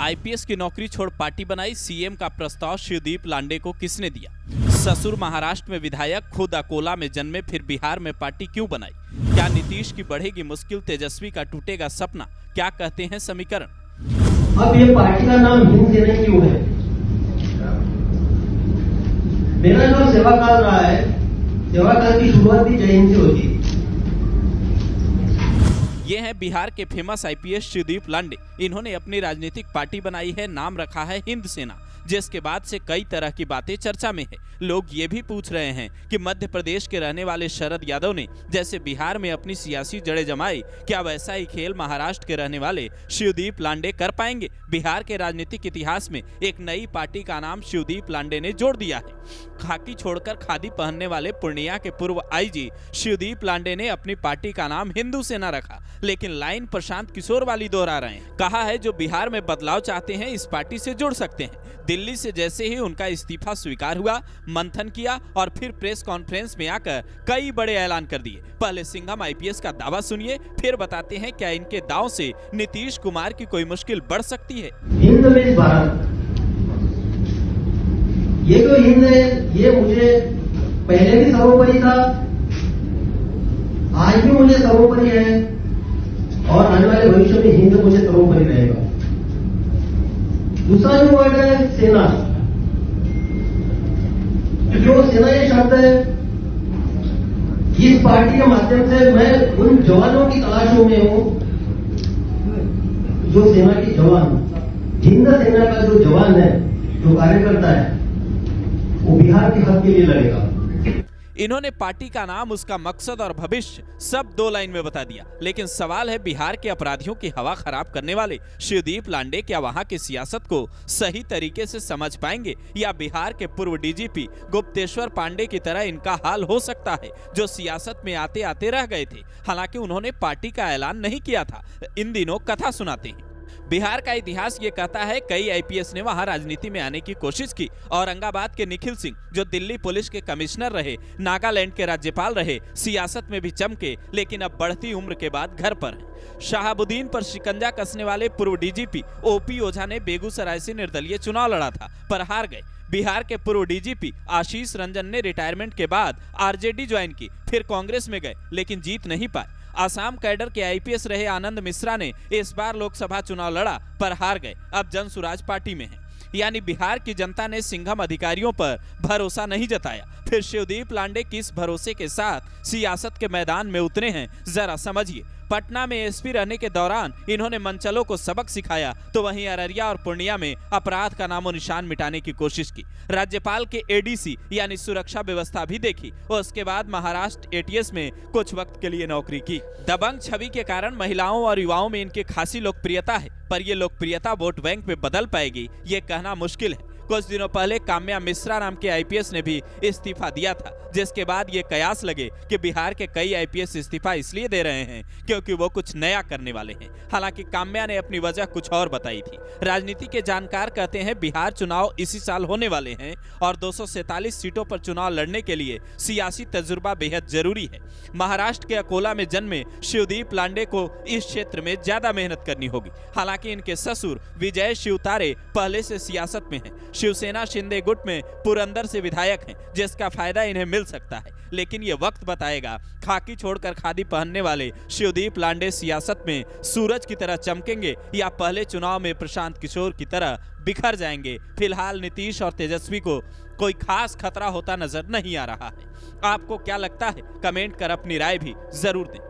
IPS की नौकरी छोड़ पार्टी बनाई, सीएम का प्रस्ताव शिवदीप लांडे को किसने दिया? ससुर महाराष्ट्र में विधायक, खुद अकोला में जन्मे, फिर बिहार में पार्टी क्यों बनाई? क्या नीतीश की बढ़ेगी मुश्किल, तेजस्वी का टूटेगा सपना? क्या कहते हैं समीकरण? अब ये पार्टी का नाम हिंद सेना क्यों है? मेरा जो सेवा काल रहा है, सेवा काल की शुरुआत भी जय हिंद से होती। ये हैं बिहार के फेमस आईपीएस शिवदीप लांडे। इन्होंने अपनी राजनीतिक पार्टी बनाई है, नाम रखा है हिंद सेना, जिसके बाद से कई तरह की बातें चर्चा में है। लोग ये भी पूछ रहे हैं कि मध्य प्रदेश के रहने वाले शरद यादव ने जैसे बिहार में अपनी सियासी जड़ें जमाई, क्या वैसा ही खेल महाराष्ट्र के रहने वाले शिवदीप लांडे कर पाएंगे? बिहार के राजनीतिक इतिहास में एक नई पार्टी का नाम शिवदीप लांडे ने जोड़ दिया है। खाकी छोड़कर खादी पहनने वाले पूर्णिया के पूर्व आईजी शिवदीप लांडे ने अपनी पार्टी का नाम हिंदू सेना रखा, लेकिन लाइन प्रशांत किशोर वाली दोहरा रहे हैं। कहा है जो बिहार में बदलाव चाहते हैं इस पार्टी से जुड़ सकते हैं। दिल्ली से जैसे ही उनका इस्तीफा स्वीकार हुआ, मंथन किया और फिर प्रेस कॉन्फ्रेंस में आकर कई बड़े ऐलान कर दिए। पहले सिंघम आईपीएस का दावा सुनिए, फिर बताते हैं क्या इनके दाव से नीतीश कुमार की कोई मुश्किल बढ़ सकती है। हिंद में भारत, ये जो हिंद है, ये मुझे पहले भी सर्वोपरि था, आज भी मुझे सर्वोपरि है और आने वाले भविष्य में हिंद मुझे सर्वोपरि रहेगा। दूसरा जो वर्ड है सेना, जो सेना ये शब्द है, इस पार्टी के माध्यम से मैं उन जवानों की तलाशों में हूं जो सेना के जवान, हिंद सेना का जो जवान है, जो कार्यकर्ता है, वो बिहार के हक के लिए लड़ेगा। इन्होंने पार्टी का नाम, उसका मकसद और भविष्य सब 2 लाइन में बता दिया। लेकिन सवाल है, बिहार के अपराधियों की हवा खराब करने वाले शिवदीप लांडे क्या वहां की सियासत को सही तरीके से समझ पाएंगे, या बिहार के पूर्व डीजीपी गुप्तेश्वर पांडे की तरह इनका हाल हो सकता है, जो सियासत में आते आते रह गए थे। हालांकि उन्होंने पार्टी का ऐलान नहीं किया था। इन दिनों कथा सुनाते हैं। बिहार का इतिहास ये कहता है कई आईपीएस ने वहां राजनीति में आने की कोशिश की। औरंगाबाद के निखिल सिंह, जो दिल्ली पुलिस के कमिश्नर रहे, नागालैंड के राज्यपाल रहे, सियासत में भी चमके, लेकिन अब बढ़ती उम्र के बाद घर पर हैं। शहाबुद्दीन पर शिकंजा कसने वाले पूर्व डीजीपी ओपी ओझा ने बेगूसराय से निर्दलीय चुनाव लड़ा था, पर हार गए। बिहार के पूर्व डीजीपी आशीष रंजन ने रिटायरमेंट के बाद आरजेडी ज्वाइन की, फिर कांग्रेस में गए, लेकिन जीत नहीं पाए। आसाम कैडर के आईपीएस रहे आनंद मिश्रा ने इस बार लोकसभा चुनाव लड़ा, पर हार गए। अब जन सुराज पार्टी में है। यानी बिहार की जनता ने सिंघम अधिकारियों पर भरोसा नहीं जताया। फिर शिवदीप लांडे किस भरोसे के साथ सियासत के मैदान में उतरे हैं, जरा समझिए। पटना में एसपी रहने के दौरान इन्होंने मंचलों को सबक सिखाया, तो वहीं अररिया और पूर्णिया में अपराध का नामो निशान मिटाने की कोशिश की। राज्यपाल के एडीसी यानी सुरक्षा व्यवस्था भी देखी और उसके बाद महाराष्ट्र एटीएस में कुछ वक्त के लिए नौकरी की। दबंग छवि के कारण महिलाओं और युवाओं में इनकी खासी लोकप्रियता है, पर यह लोकप्रियता वोट बैंक में बदल पाएगी ये कहना मुश्किल है। कुछ दिनों पहले काम्या मिश्रा नाम के आईपीएस ने भी इस्तीफा दिया था, जिसके बाद ये कयास लगे कि बिहार के कई आईपीएस इस्तीफा इसलिए दे रहे हैं क्योंकि वो कुछ नया करने वाले हैं। हालांकि काम्या ने अपनी वजह कुछ और बताई थी। राजनीति के जानकार कहते हैं बिहार चुनाव इसी साल होने वाले हैं और 247 सीटों पर चुनाव लड़ने के लिए सियासी तजुर्बा बेहद जरूरी है। महाराष्ट्र के अकोला में जन्मे शिवदीप लांडे को इस क्षेत्र में ज्यादा मेहनत करनी होगी। हालांकि इनके ससुर विजय शिवतारे पहले से सियासत में हैं। शिवसेना शिंदे गुट में पुरंदर से विधायक हैं, जिसका फायदा इन्हें मिल सकता है। लेकिन ये वक्त बताएगा, खाकी छोड़कर खादी पहनने वाले शिवदीप लांडे सियासत में सूरज की तरह चमकेंगे या पहले चुनाव में प्रशांत किशोर की तरह बिखर जाएंगे। फिलहाल नीतीश और तेजस्वी को कोई खास खतरा होता नजर नहीं आ रहा है। आपको क्या लगता है? कमेंट कर अपनी राय भी जरूर दें।